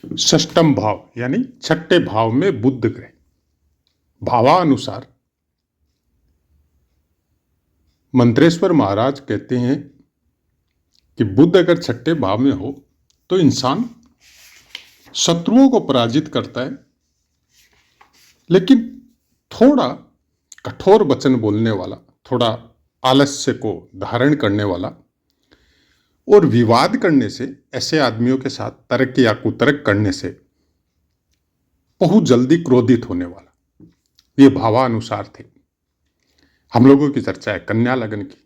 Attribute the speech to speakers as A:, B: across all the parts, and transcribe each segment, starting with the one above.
A: षष्टम भाव यानी छठे भाव में बुध ग्रह। भावानुसार मंत्रेश्वर महाराज कहते हैं कि बुध अगर छठे भाव में हो तो इंसान शत्रुओं को पराजित करता है, लेकिन थोड़ा कठोर वचन बोलने वाला, थोड़ा आलस्य को धारण करने वाला और विवाद करने से, ऐसे आदमियों के साथ तर्क या कुतर्क करने से बहुत जल्दी क्रोधित होने वाला, ये भावानुसार थे। हम लोगों की चर्चा है कन्या लग्न की,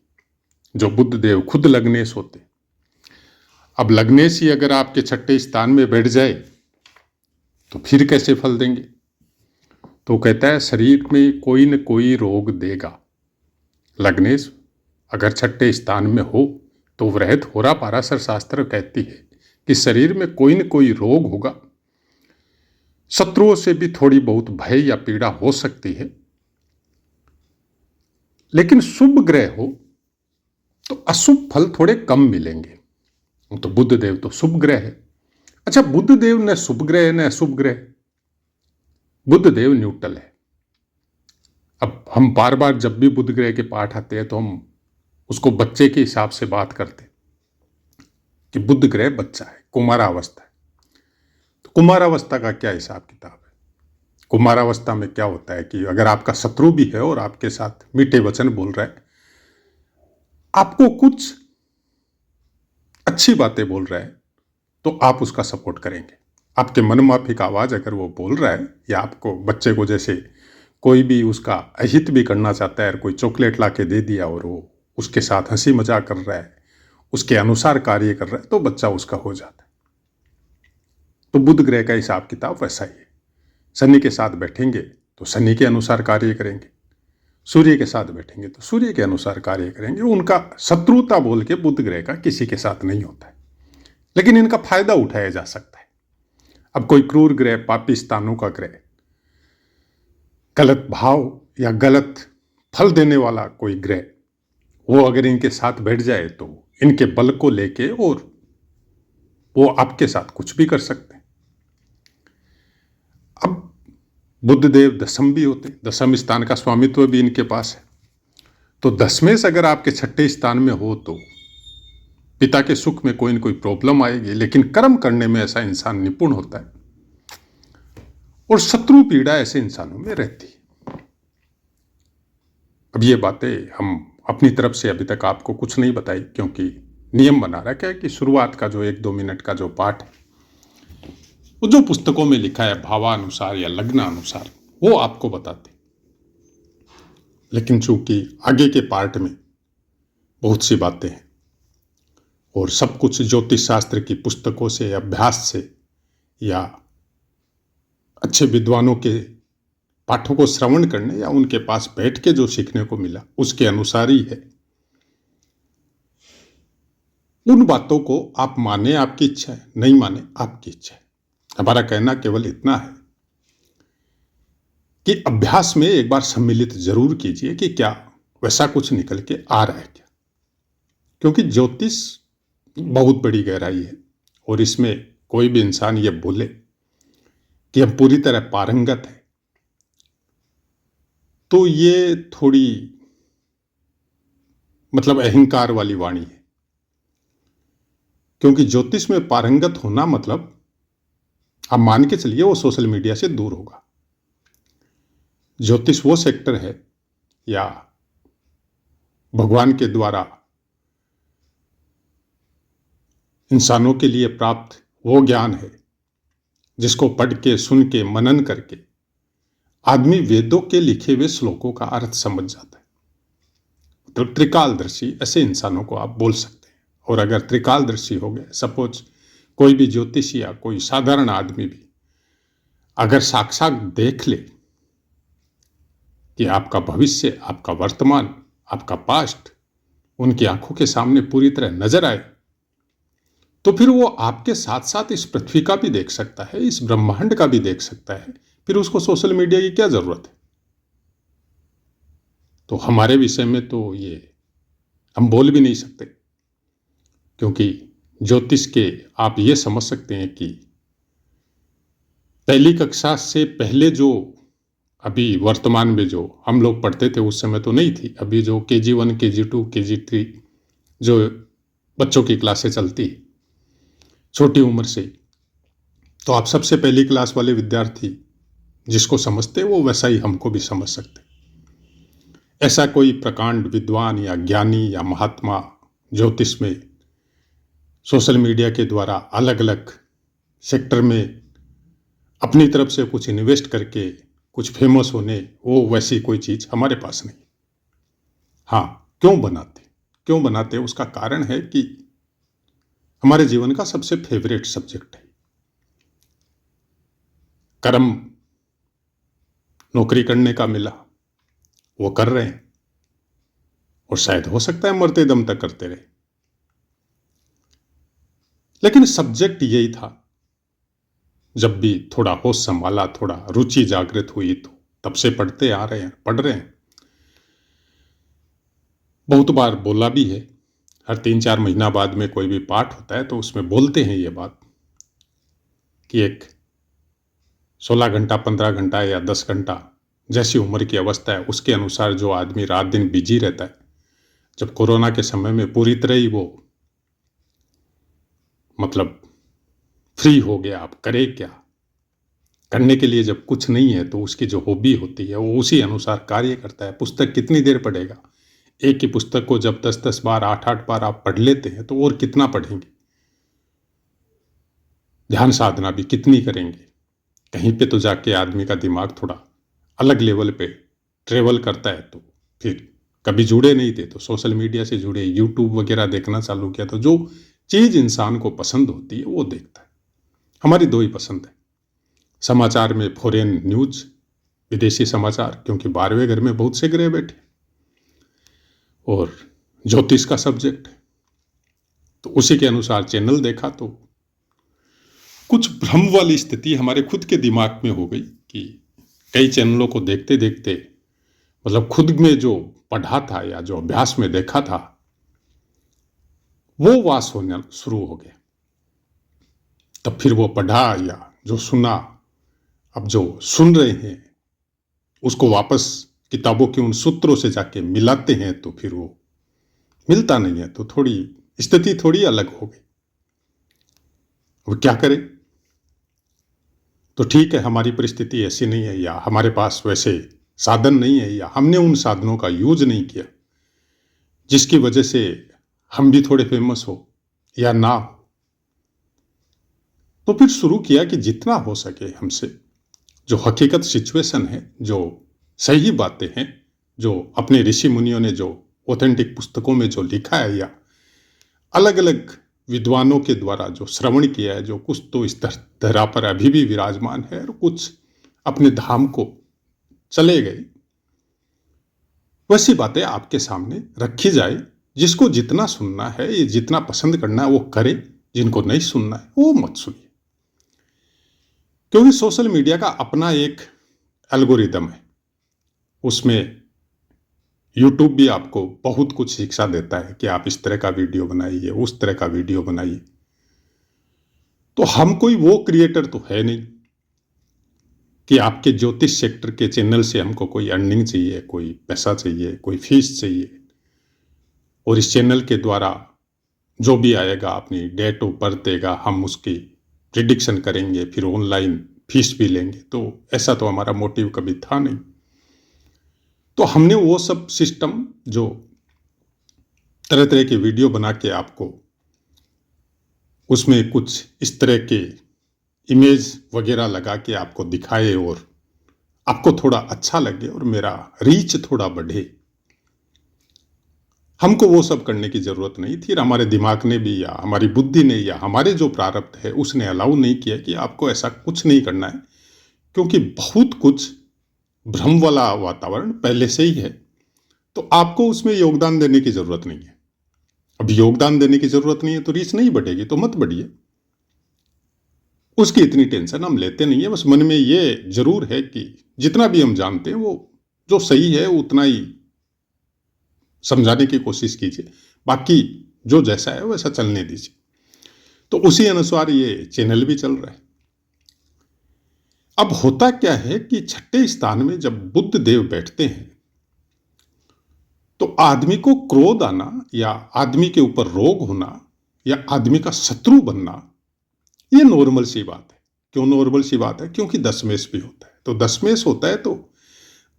A: जो बुध देव खुद लग्नेश होते। अब लग्नेश ही अगर आपके छठे स्थान में बैठ जाए तो फिर कैसे फल देंगे? तो कहता है शरीर में कोई न कोई रोग देगा। लग्नेश अगर छठे स्थान में हो तो वृहत होरा पाराशर शास्त्र कहती है कि शरीर में कोई न कोई रोग होगा, शत्रुओं से भी थोड़ी बहुत भय या पीड़ा हो सकती है, लेकिन शुभ ग्रह हो तो अशुभ फल थोड़े कम मिलेंगे। तो बुध देव तो शुभ ग्रह है। अच्छा, बुध देव न शुभ ग्रह है न अशुभ ग्रह, बुध देव न्यूट्रल है। अब हम बार बार जब भी बुध ग्रह के पाठ आते हैं तो हम उसको बच्चे के हिसाब से बात करते कि बुध ग्रह बच्चा है, कुमारावस्था है। तो कुमारावस्था का क्या हिसाब किताब है? कुमारावस्था में क्या होता है कि अगर आपका शत्रु भी है और आपके साथ मीठे वचन बोल रहा है, आपको कुछ अच्छी बातें बोल रहा है, तो आप उसका सपोर्ट करेंगे। आपके मनमाफिक आवाज अगर वो बोल रहा है, या आपको बच्चे को जैसे कोई भी उसका अहित भी करना चाहता है और कोई चॉकलेट ला के दे दिया और वो उसके साथ हंसी मजाक कर रहा है, उसके अनुसार कार्य कर रहा है, तो बच्चा उसका हो जाता है। तो बुध ग्रह का हिसाब किताब वैसा ही है। शनि के साथ बैठेंगे तो शनि के अनुसार कार्य करेंगे, सूर्य के साथ बैठेंगे तो सूर्य के अनुसार कार्य करेंगे। उनका शत्रुता बोल के बुध ग्रह का किसी के साथ नहीं होता है, लेकिन इनका फायदा उठाया जा सकता है। अब कोई क्रूर ग्रह, पापी स्थानों का ग्रह, गलत भाव या गलत फल देने वाला कोई ग्रह, वो अगर इनके साथ बैठ जाए तो इनके बल को लेके और वो आपके साथ कुछ भी कर सकते हैं। अब बुध देव दशम भी होते, दशम स्थान का स्वामित्व भी इनके पास है। तो दशमें से अगर आपके छठे स्थान में हो तो पिता के सुख में कोई न कोई प्रॉब्लम आएगी, लेकिन कर्म करने में ऐसा इंसान निपुण होता है और शत्रु पीड़ा ऐसे इंसानों में रहती है। अब ये बातें हम अपनी तरफ से अभी तक आपको कुछ नहीं बताई, क्योंकि नियम बना रखा है कि शुरुआत का जो 1-2 मिनट का जो पाठ है, वो जो पुस्तकों में लिखा है भावानुसार या लग्नानुसार, वो आपको बताते। लेकिन चूंकि आगे के पार्ट में बहुत सी बातें हैं और सब कुछ ज्योतिष शास्त्र की पुस्तकों से, अभ्यास से या अच्छे विद्वानों के पाठों को श्रवण करने या उनके पास बैठ के जो सीखने को मिला उसके अनुसार ही है। उन बातों को आप माने, आपकी इच्छा है, नहीं माने आपकी इच्छा है। हमारा कहना केवल इतना है कि अभ्यास में एक बार सम्मिलित जरूर कीजिए कि क्या वैसा कुछ निकल के आ रहा है क्या, क्योंकि ज्योतिष बहुत बड़ी गहराई है और इसमें कोई भी इंसान ये बोले कि हम पूरी तरह पारंगत है तो ये थोड़ी मतलब अहंकार वाली वाणी है। क्योंकि ज्योतिष में पारंगत होना मतलब आप मान के चलिए वो सोशल मीडिया से दूर होगा। ज्योतिष वो सेक्टर है या भगवान के द्वारा इंसानों के लिए प्राप्त वो ज्ञान है जिसको पढ़ के, सुन के, मनन करके आदमी वेदों के लिखे हुए श्लोकों का अर्थ समझ जाता है। तो त्रिकालदर्शी ऐसे इंसानों को आप बोल सकते हैं। और अगर त्रिकालदर्शी हो गए, सपोज कोई भी ज्योतिषी या कोई साधारण आदमी भी अगर साक्षात देख ले कि आपका भविष्य, आपका वर्तमान, आपका पास्ट उनकी आंखों के सामने पूरी तरह नजर आए, तो फिर वो आपके साथ साथ इस पृथ्वी का भी देख सकता है, इस ब्रह्मांड का भी देख सकता है। फिर उसको सोशल मीडिया की क्या जरूरत है? तो हमारे विषय में तो ये हम बोल भी नहीं सकते, क्योंकि ज्योतिष के आप ये समझ सकते हैं कि पहली कक्षा से पहले जो अभी वर्तमान में जो हम लोग पढ़ते थे उस समय तो नहीं थी। अभी जो KG1, KG2, KG3 जो बच्चों की क्लासें चलती छोटी उम्र से, तो आप सबसे पहली क्लास वाले विद्यार्थी जिसको समझते वो वैसा ही हमको भी समझ सकते। ऐसा कोई प्रकांड विद्वान या ज्ञानी या महात्मा ज्योतिष में सोशल मीडिया के द्वारा अलग अलग सेक्टर में अपनी तरफ से कुछ इन्वेस्ट करके कुछ फेमस होने, वो वैसी कोई चीज हमारे पास नहीं। हाँ, क्यों बनाते उसका कारण है कि हमारे जीवन का सबसे फेवरेट सब्जेक्ट है कर्म। नौकरी करने का मिला, वो कर रहे हैं, और शायद हो सकता है मरते दम तक करते रहे। लेकिन सब्जेक्ट यही था। जब भी थोड़ा होश संभाला, थोड़ा रुचि जागृत हुई, तो तब से पढ़ते आ रहे हैं, पढ़ रहे हैं। बहुत बार बोला भी है, हर 3-4 महीना बाद में कोई भी पाठ होता है तो उसमें बोलते हैं ये बात कि एक 16 घंटा, 15 घंटा या 10 घंटा जैसी उम्र की अवस्था है उसके अनुसार जो आदमी रात दिन बिजी रहता है, जब कोरोना के समय में पूरी तरह ही वो मतलब फ्री हो गया, आप करे क्या, करने के लिए जब कुछ नहीं है तो उसकी जो हॉबी होती है वो उसी अनुसार कार्य करता है। पुस्तक कितनी देर पढ़ेगा? एक ही पुस्तक को जब 10-10 बार, 8-8 बार आप पढ़ लेते हैं तो और कितना पढ़ेंगे? ध्यान साधना भी कितनी करेंगे? कहीं पे तो जाके आदमी का दिमाग थोड़ा अलग लेवल पे ट्रेवल करता है। तो फिर कभी जुड़े नहीं थे तो सोशल मीडिया से जुड़े, यूट्यूब वगैरह देखना चालू किया, तो जो चीज इंसान को पसंद होती है वो देखता है। हमारी दो ही पसंद है, समाचार में फॉरेन न्यूज, विदेशी समाचार, क्योंकि 12वें घर में बहुत से ग्रह बैठे, और ज्योतिष का सब्जेक्ट है तो उसी के अनुसार चैनल देखा। तो कुछ भ्रम वाली स्थिति हमारे खुद के दिमाग में हो गई कि कई चैनलों को देखते देखते मतलब खुद में जो पढ़ा था या जो अभ्यास में देखा था वो वास होना शुरू हो गया। तब फिर वो पढ़ा या जो सुना, अब जो सुन रहे हैं उसको वापस किताबों के उन सूत्रों से जाके मिलाते हैं तो फिर वो मिलता नहीं है, तो थोड़ी स्थिति थोड़ी अलग हो गई। वो क्या करें? तो ठीक है, हमारी परिस्थिति ऐसी नहीं है, या हमारे पास वैसे साधन नहीं है, या हमने उन साधनों का यूज नहीं किया जिसकी वजह से हम भी थोड़े फेमस हो या ना हो। तो फिर शुरू किया कि जितना हो सके हमसे जो हकीकत सिचुएशन है, जो सही बातें हैं, जो अपने ऋषि मुनियों ने जो ऑथेंटिक पुस्तकों में जो लिखा है या अलग अलग विद्वानों के द्वारा जो श्रवण किया है, जो कुछ तो इस धरा पर अभी भी विराजमान है और कुछ अपने धाम को चले गए, वैसी बातें आपके सामने रखी जाए। जिसको जितना सुनना है, ये जितना पसंद करना है वो करे, जिनको नहीं सुनना है वो मत सुनिए। क्योंकि सोशल मीडिया का अपना एक एल्गोरिदम है, उसमें यूट्यूब भी आपको बहुत कुछ शिक्षा देता है कि आप इस तरह का वीडियो बनाइए, उस तरह का वीडियो बनाइए। तो हम कोई वो क्रिएटर तो है नहीं कि आपके ज्योतिष सेक्टर के चैनल से हमको कोई अर्निंग चाहिए, कोई पैसा चाहिए, कोई फीस चाहिए, और इस चैनल के द्वारा जो भी आएगा अपनी डेट ऑफ बर्थ देगा, हम उसकी प्रिडिक्शन करेंगे, फिर ऑनलाइन फीस भी लेंगे। तो ऐसा तो हमारा मोटिव कभी था नहीं। तो हमने वो सब सिस्टम जो तरह तरह के वीडियो बना के आपको उसमें कुछ इस तरह के इमेज वगैरह लगा के आपको दिखाए और आपको थोड़ा अच्छा लगे और मेरा रीच थोड़ा बढ़े, हमको वो सब करने की जरूरत नहीं थी। हमारे दिमाग ने भी या हमारी बुद्धि ने या हमारे जो प्रारब्ध है उसने अलाउ नहीं किया कि आपको ऐसा कुछ नहीं करना है, क्योंकि बहुत कुछ भ्रम वाला वातावरण पहले से ही है। तो आपको उसमें योगदान देने की जरूरत नहीं है। अब योगदान देने की जरूरत नहीं है तो रीच नहीं बढ़ेगी, तो मत बढ़िए, उसकी इतनी टेंशन हम लेते नहीं है। बस मन में ये जरूर है कि जितना भी हम जानते हैं वो जो सही है उतना ही समझाने की कोशिश कीजिए, बाकी जो जैसा है वैसा चलने दीजिए। तो उसी अनुसार ये चैनल भी चल रहा है। अब होता क्या है कि छठे स्थान में जब बुध देव बैठते हैं तो आदमी को क्रोध आना या आदमी के ऊपर रोग होना या आदमी का शत्रु बनना ये नॉर्मल सी बात है। क्यों नॉर्मल सी बात है? क्योंकि दशमेश भी होता है। तो दशमेश होता है तो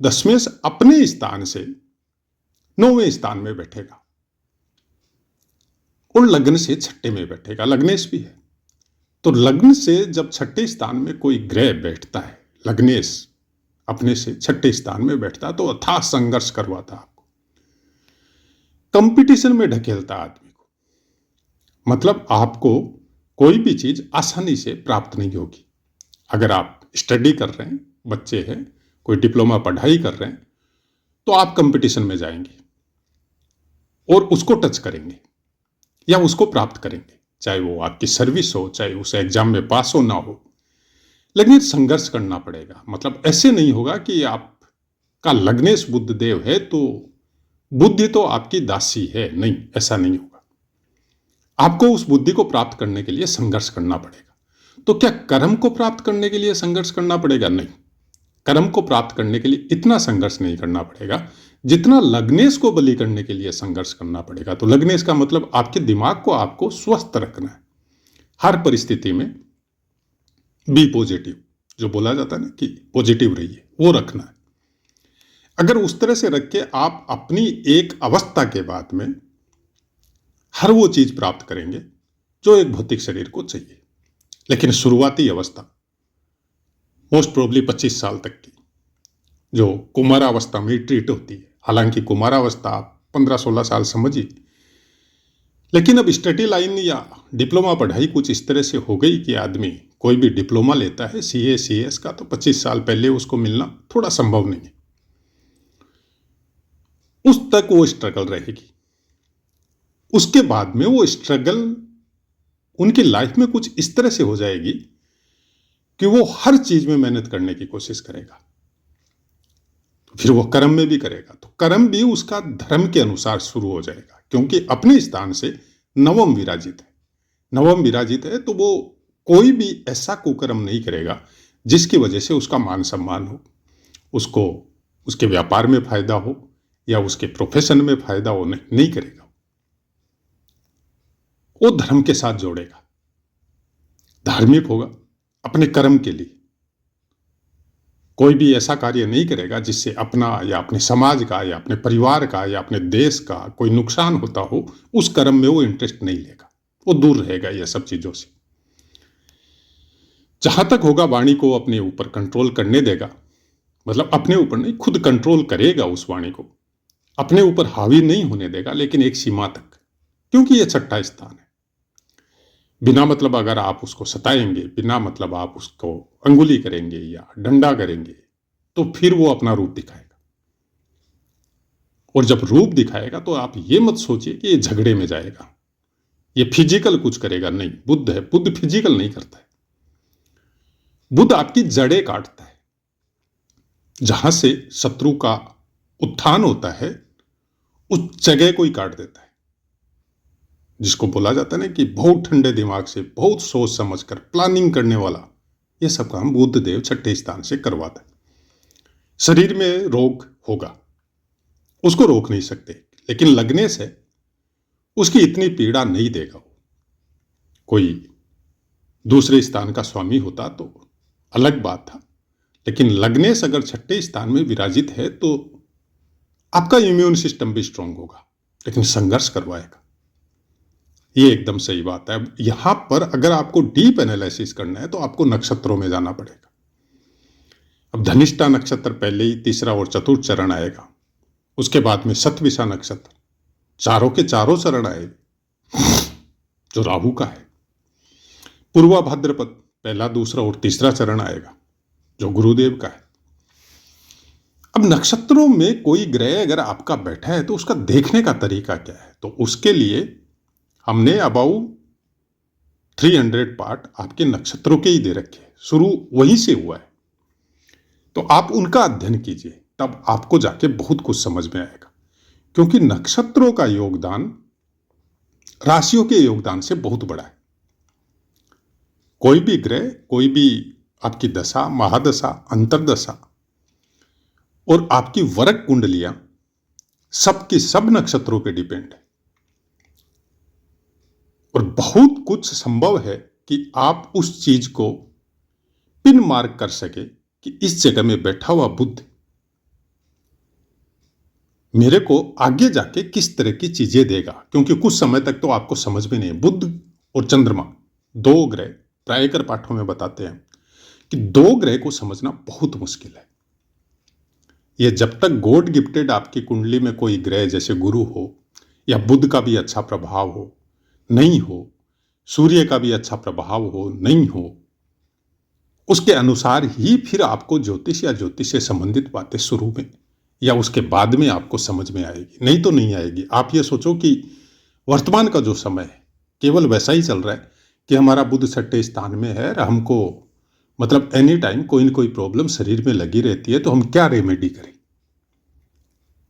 A: दशमेश अपने स्थान से 9वें स्थान में बैठेगा और लग्न से छठे में बैठेगा। लग्नेश भी है तो लग्न से जब छठे स्थान में कोई ग्रह बैठता है, लग्नेश अपने से छठे स्थान में बैठता तो अथाह संघर्ष करवाता, आपको कंपटीशन में ढकेलता आदमी को। मतलब आपको कोई भी चीज आसानी से प्राप्त नहीं होगी। अगर आप स्टडी कर रहे हैं, बच्चे हैं, कोई डिप्लोमा पढ़ाई कर रहे हैं, तो आप कंपटीशन में जाएंगे और उसको टच करेंगे या उसको प्राप्त करेंगे, चाहे वो आपकी सर्विस हो, चाहे उस एग्जाम में पास हो ना हो, लेकिन संघर्ष करना पड़ेगा। मतलब ऐसे नहीं होगा कि आपका लग्नेश बुध देव है तो बुद्धि तो आपकी दासी है, नहीं, ऐसा नहीं होगा। आपको उस बुद्धि को प्राप्त करने के लिए संघर्ष करना पड़ेगा। तो क्या कर्म को प्राप्त करने के लिए संघर्ष करना पड़ेगा? नहीं, कर्म को प्राप्त करने के लिए इतना संघर्ष नहीं करना पड़ेगा जितना लग्नेश को बलि करने के लिए संघर्ष करना पड़ेगा। तो लग्नेश का मतलब आपके दिमाग को आपको स्वस्थ रखना है, हर परिस्थिति में बी पॉजिटिव, जो बोला जाता है ना कि पॉजिटिव रहिए, वो रखना है। अगर उस तरह से रख के आप अपनी एक अवस्था के बाद में हर वो चीज प्राप्त करेंगे जो एक भौतिक शरीर को चाहिए। लेकिन शुरुआती अवस्था मोस्ट प्रोबेबली 25 साल तक की जो कुमारावस्था में ट्रीट होती है, हालांकि कुमारावस्था आप 15-16 साल समझिए, लेकिन अब स्टडी लाइन या डिप्लोमा पढ़ाई कुछ इस तरह से हो गई कि आदमी कोई भी डिप्लोमा लेता है सीए सीएस का तो 25 साल पहले उसको मिलना थोड़ा संभव नहीं है। उस तक वो स्ट्रगल रहेगी। उसके बाद में वो स्ट्रगल उनकी लाइफ में कुछ इस तरह से हो जाएगी कि वो हर चीज में मेहनत करने की कोशिश करेगा। तो फिर वो कर्म में भी करेगा तो कर्म भी उसका धर्म के अनुसार शुरू हो जाएगा, क्योंकि अपने स्थान से नवम विराजित है। नवम विराजित है तो वो कोई भी ऐसा कुकर्म नहीं करेगा जिसकी वजह से उसका मान सम्मान हो, उसको उसके व्यापार में फायदा हो या उसके प्रोफेशन में फायदा हो, नहीं करेगा। वो धर्म के साथ जोड़ेगा, धार्मिक होगा अपने कर्म के लिए। कोई भी ऐसा कार्य नहीं करेगा जिससे अपना या अपने समाज का या अपने परिवार का या अपने देश का कोई नुकसान होता हो। उस कर्म में वो इंटरेस्ट नहीं लेगा, वो दूर रहेगा ये सब चीजों से। जहां तक होगा वाणी को अपने ऊपर कंट्रोल करने देगा, मतलब अपने ऊपर नहीं, खुद कंट्रोल करेगा उस वाणी को, अपने ऊपर हावी नहीं होने देगा, लेकिन एक सीमा तक, क्योंकि ये छठा स्थान है। बिना मतलब अगर आप उसको सताएंगे, बिना मतलब आप उसको अंगुली करेंगे या डंडा करेंगे, तो फिर वो अपना रूप दिखाएगा। और जब रूप दिखाएगा तो आप ये मत सोचिए कि ये झगड़े में जाएगा, ये फिजिकल कुछ करेगा, नहीं। बुद्ध है, बुद्ध फिजिकल नहीं करता है। बुद्ध आपकी जड़ें काटता है। जहां से शत्रु का उत्थान होता है उस जगह को ही काट देता है, जिसको बोला जाता है ना कि बहुत ठंडे दिमाग से, बहुत सोच समझकर प्लानिंग करने वाला, यह सब काम बुद्ध देव छठे स्थान से करवाता है। शरीर में रोग होगा, उसको रोक नहीं सकते, लेकिन लगने से उसकी इतनी पीड़ा नहीं देगा। कोई दूसरे स्थान का स्वामी होता तो अलग बात था, लेकिन लग्नेश अगर छठे स्थान में विराजित है तो आपका इम्यून सिस्टम भी स्ट्रांग होगा, लेकिन संघर्ष करवाएगा। ये एकदम सही बात है। अब यहां पर अगर आपको डीप एनालिसिस करना है तो आपको नक्षत्रों में जाना पड़ेगा। अब धनिष्ठा नक्षत्र पहले ही तीसरा और चतुर्थ चरण आएगा, उसके बाद में शतविषा नक्षत्र, चारों के चारों चरण आएंगे जो राहु का है। पूर्वा भाद्रपद पहला, दूसरा और तीसरा चरण आएगा जो गुरुदेव का है। अब नक्षत्रों में कोई ग्रह अगर आपका बैठा है तो उसका देखने का तरीका क्या है, तो उसके लिए हमने अबाउट 300 पार्ट आपके नक्षत्रों के ही दे रखे हैं, शुरू वहीं से हुआ है। तो आप उनका अध्ययन कीजिए, तब आपको जाके बहुत कुछ समझ में आएगा, क्योंकि नक्षत्रों का योगदान राशियों के योगदान से बहुत बड़ा है। कोई भी ग्रह, कोई भी आपकी दशा, महादशा, अंतरदशा और आपकी वर्ग कुंडलियां सबकी सब नक्षत्रों पे डिपेंड है। और बहुत कुछ संभव है कि आप उस चीज को पिन मार्क कर सके कि इस जगह में बैठा हुआ बुध मेरे को आगे जाके किस तरह की चीजें देगा, क्योंकि कुछ समय तक तो आपको समझ में नहीं है। बुध और चंद्रमा दो ग्रह प्रायकर पाठों में बताते हैं कि दो ग्रह को समझना बहुत मुश्किल है। यह जब तक गॉड गिफ्टेड आपकी कुंडली में कोई ग्रह जैसे गुरु हो या बुध का भी अच्छा प्रभाव हो नहीं हो, सूर्य का भी अच्छा प्रभाव हो नहीं हो, उसके अनुसार ही फिर आपको ज्योतिष या ज्योतिष से संबंधित बातें शुरू में या उसके बाद में आपको समझ में आएगी, नहीं तो नहीं आएगी। आप ये सोचो कि वर्तमान का जो समय है केवल वैसा ही चल रहा है कि हमारा बुध छठे स्थान में है और हमको मतलब एनी टाइम कोई न कोई प्रॉब्लम शरीर में लगी रहती है, तो हम क्या रेमेडी करें,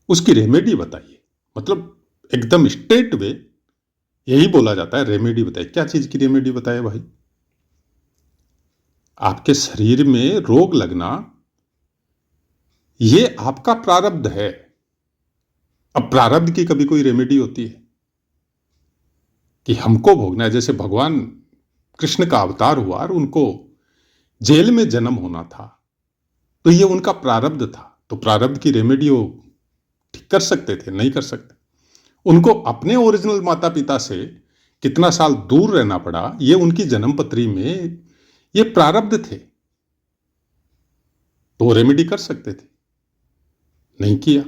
A: उसकी रेमेडी बताइए। मतलब एकदम स्ट्रेट वे यही बोला जाता है, रेमेडी बताइए। क्या चीज की रेमेडी बताए भाई? आपके शरीर में रोग लगना ये आपका प्रारब्ध है। अब प्रारब्ध की कभी कोई रेमेडी होती है कि हमको भोगना है? जैसे भगवान कृष्ण का अवतार हुआ और उनको जेल में जन्म होना था, तो ये उनका प्रारब्ध था, तो प्रारब्ध की रेमेडी वो ठीक कर सकते थे? नहीं कर सकते। उनको अपने ओरिजिनल माता पिता से कितना साल दूर रहना पड़ा, ये उनकी जन्मपत्री में ये प्रारब्ध थे, तो वो रेमेडी कर सकते थे, नहीं किया।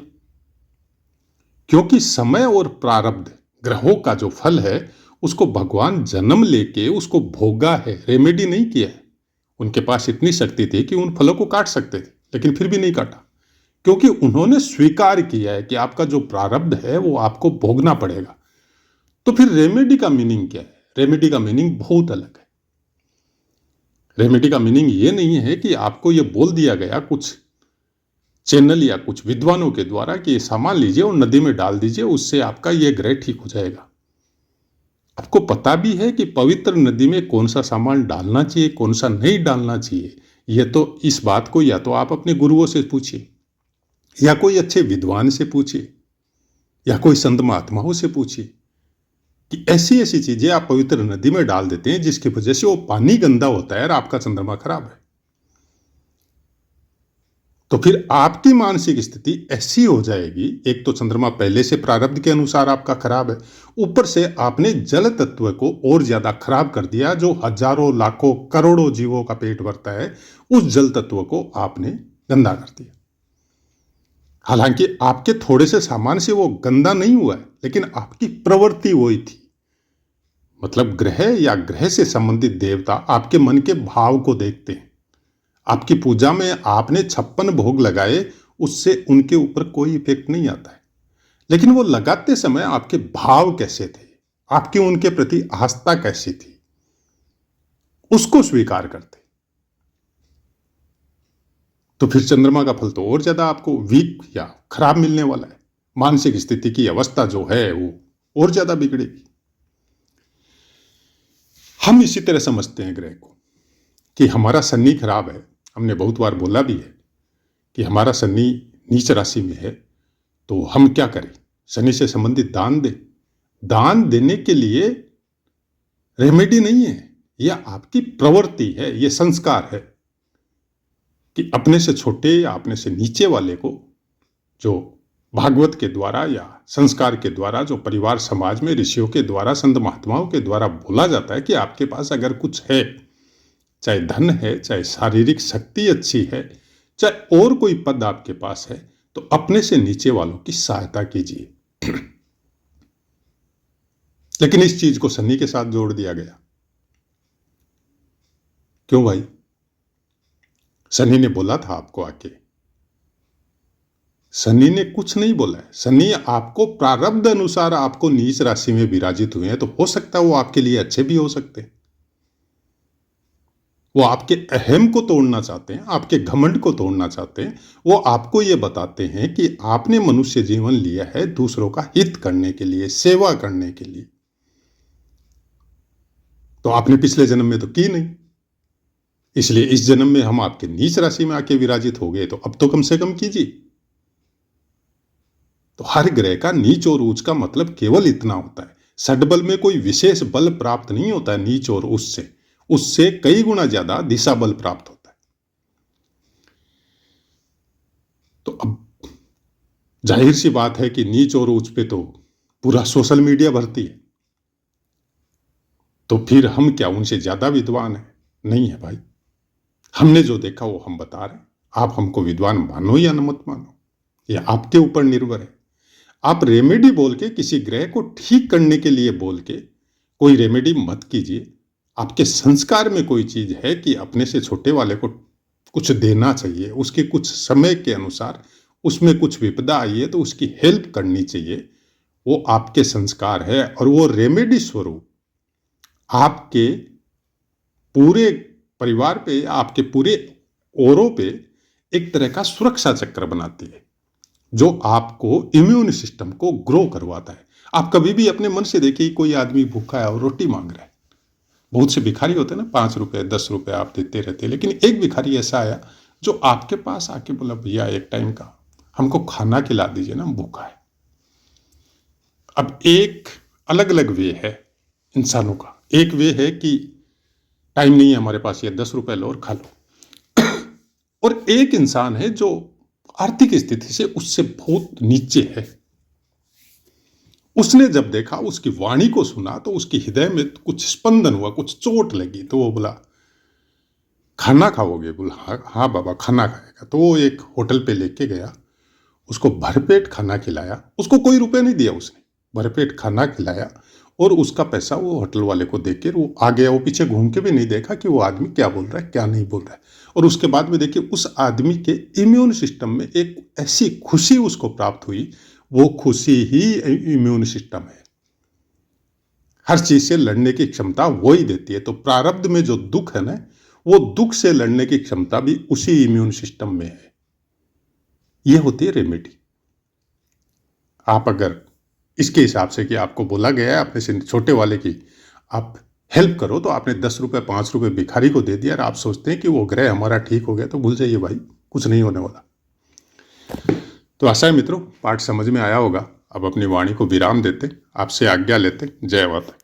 A: क्योंकि समय और प्रारब्ध ग्रहों का जो फल है उसको भगवान जन्म लेके उसको भोगा है, रेमेडी नहीं किया है। उनके पास इतनी शक्ति थी कि उन फलों को काट सकते थे, लेकिन फिर भी नहीं काटा, क्योंकि उन्होंने स्वीकार किया है कि आपका जो प्रारब्ध है वो आपको भोगना पड़ेगा। तो फिर रेमेडी का मीनिंग क्या है? रेमेडी का मीनिंग बहुत अलग है। रेमेडी का मीनिंग ये नहीं है कि आपको ये बोल दिया गया कुछ चैनल या कुछ विद्वानों के द्वारा कि ये सामान लीजिए और नदी में डाल दीजिए, उससे आपका ये ग्रह ठीक हो जाएगा। आपको पता भी है कि पवित्र नदी में कौन सा सामान डालना चाहिए, कौन सा नहीं डालना चाहिए। ये तो इस बात को या तो आप अपने गुरुओं से पूछिए या कोई अच्छे विद्वान से पूछिए या कोई संत महात्माओं से पूछिए कि ऐसी ऐसी चीजें आप पवित्र नदी में डाल देते हैं जिसकी वजह से वो पानी गंदा होता है और आपका चंद्रमा खराब है। तो फिर आपकी मानसिक स्थिति ऐसी हो जाएगी, एक तो चंद्रमा पहले से प्रारब्ध के अनुसार आपका खराब है, ऊपर से आपने जल तत्व को और ज्यादा खराब कर दिया, जो हजारों लाखों करोड़ों जीवों का पेट भरता है, उस जल तत्व को आपने गंदा कर दिया। हालांकि आपके थोड़े से सामान से वो गंदा नहीं हुआ है, लेकिन आपकी प्रवृत्ति वही थी। मतलब ग्रह या ग्रह से संबंधित देवता आपके मन के भाव को देखते हैं। आपकी पूजा में आपने 56 भोग लगाए, उससे उनके ऊपर कोई इफेक्ट नहीं आता है, लेकिन वो लगाते समय आपके भाव कैसे थे, आपकी उनके प्रति आस्था कैसी थी, उसको स्वीकार करते। तो फिर चंद्रमा का फल तो और ज्यादा आपको वीक या खराब मिलने वाला है। मानसिक स्थिति की अवस्था जो है वो और ज्यादा बिगड़ेगी। हम इसी तरह समझते हैं ग्रह को कि हमारा शनि खराब है। हमने बहुत बार बोला भी है कि हमारा शनि नीच राशि में है, तो हम क्या करें? शनि से संबंधित दान दें। दान देने के लिए रेमेडी नहीं है, यह आपकी प्रवृत्ति है, यह संस्कार है कि अपने से छोटे या अपने से नीचे वाले को, जो भागवत के द्वारा या संस्कार के द्वारा, जो परिवार समाज में ऋषियों के द्वारा, संत महात्माओं के द्वारा बोला जाता है कि आपके पास अगर कुछ है, चाहे धन है, चाहे शारीरिक शक्ति अच्छी है, चाहे और कोई पद आपके पास है, तो अपने से नीचे वालों की सहायता कीजिए। लेकिन इस चीज को शनि के साथ जोड़ दिया गया। क्यों भाई? शनि ने बोला था आपको आके? शनि ने कुछ नहीं बोला है। शनि आपको प्रारब्ध अनुसार आपको नीच राशि में विराजित हुए हैं, तो हो सकता है वो आपके लिए अच्छे भी हो सकते हैं। वो आपके अहम को तोड़ना चाहते हैं, आपके घमंड को तोड़ना चाहते हैं। वो आपको ये बताते हैं कि आपने मनुष्य जीवन लिया है दूसरों का हित करने के लिए, सेवा करने के लिए, तो आपने पिछले जन्म में तो की नहीं, इसलिए इस जन्म में हम आपके नीच राशि में आके विराजित हो गए, तो अब तो कम से कम कीजिए। तो हर ग्रह का नीच और ऊंच का मतलब केवल इतना होता है। षड्बल में कोई विशेष बल प्राप्त नहीं होता है नीच और उससे, उससे कई गुना ज्यादा दिशा बल प्राप्त होता है। तो अब जाहिर सी बात है कि नीच और ऊंच पे तो पूरा सोशल मीडिया भरती है, तो फिर हम क्या उनसे ज्यादा विद्वान है? नहीं है भाई। हमने जो देखा वो हम बता रहे हैं। आप हमको विद्वान मानो या न मत मानो, ये आपके ऊपर निर्भर है। आप रेमेडी बोल के किसी ग्रह को ठीक करने के लिए बोल के कोई रेमेडी मत कीजिए। आपके संस्कार में कोई चीज है कि अपने से छोटे वाले को कुछ देना चाहिए, उसके कुछ समय के अनुसार उसमें कुछ विपदा आई है तो उसकी हेल्प करनी चाहिए, वो आपके संस्कार है। और वो रेमेडी स्वरूप आपके पूरे परिवार पे, आपके पूरे ओरों पे एक तरह का सुरक्षा चक्र बनाती है, जो आपको इम्यून सिस्टम को ग्रो करवाता है। आप कभी भी अपने मन से देखिए, कोई आदमी भूखा है और रोटी मांग रहा है। बहुत से भिखारी होते हैं ना, 5 रुपए 10 रुपए आप देते रहते हैं, लेकिन एक भिखारी ऐसा आया जो आपके पास आके बोला, भैया एक टाइम का हमको खाना खिला दीजिए ना, हम भूखा है। अब एक अलग अलग वे है इंसानों का। एक वे है कि टाइम नहीं है हमारे पास, ये 10 रुपए लो और खा लो। और एक इंसान है जो आर्थिक स्थिति से उससे बहुत नीचे है। उसने जब देखा, उसकी वाणी को सुना, तो उसके हृदय में कुछ स्पंदन हुआ, कुछ चोट लगी। तो वो बोला, खाना खाओगे? बोला हाँ हाँ बाबा खाना खाएगा। तो वो एक होटल पे लेके गया, उसको भरपेट खाना खिलाया। उसको कोई रुपए नहीं दिया उसने, भरपेट खाना खिलाया। और उसका पैसा वो होटल वाले को देकर वो आ गया। वो पीछे घूम के भी नहीं देखा कि वो आदमी क्या बोल रहा है क्या नहीं बोल रहा है। और उसके बाद में देखिए, उस आदमी के इम्यून सिस्टम में एक ऐसी खुशी उसको प्राप्त हुई, वो खुशी ही इम्यून सिस्टम है। हर चीज से लड़ने की क्षमता वो ही देती है। तो प्रारब्ध में जो दुख है ना, वो दुख से लड़ने की क्षमता भी उसी इम्यून सिस्टम में है। ये होती है रेमेडी। आप अगर इसके हिसाब से कि आपको बोला गया है अपने से छोटे वाले की आप हेल्प करो, तो आपने 10 रुपए 5 रुपए भिखारी को दे दिया और आप सोचते हैं कि वो ग्रह हमारा ठीक हो गया, तो भूल जाइए भाई, कुछ नहीं होने वाला। तो आशा है मित्रों पाठ समझ में आया होगा। अब अपनी वाणी को विराम देते, आपसे आज्ञा लेते। जय माता।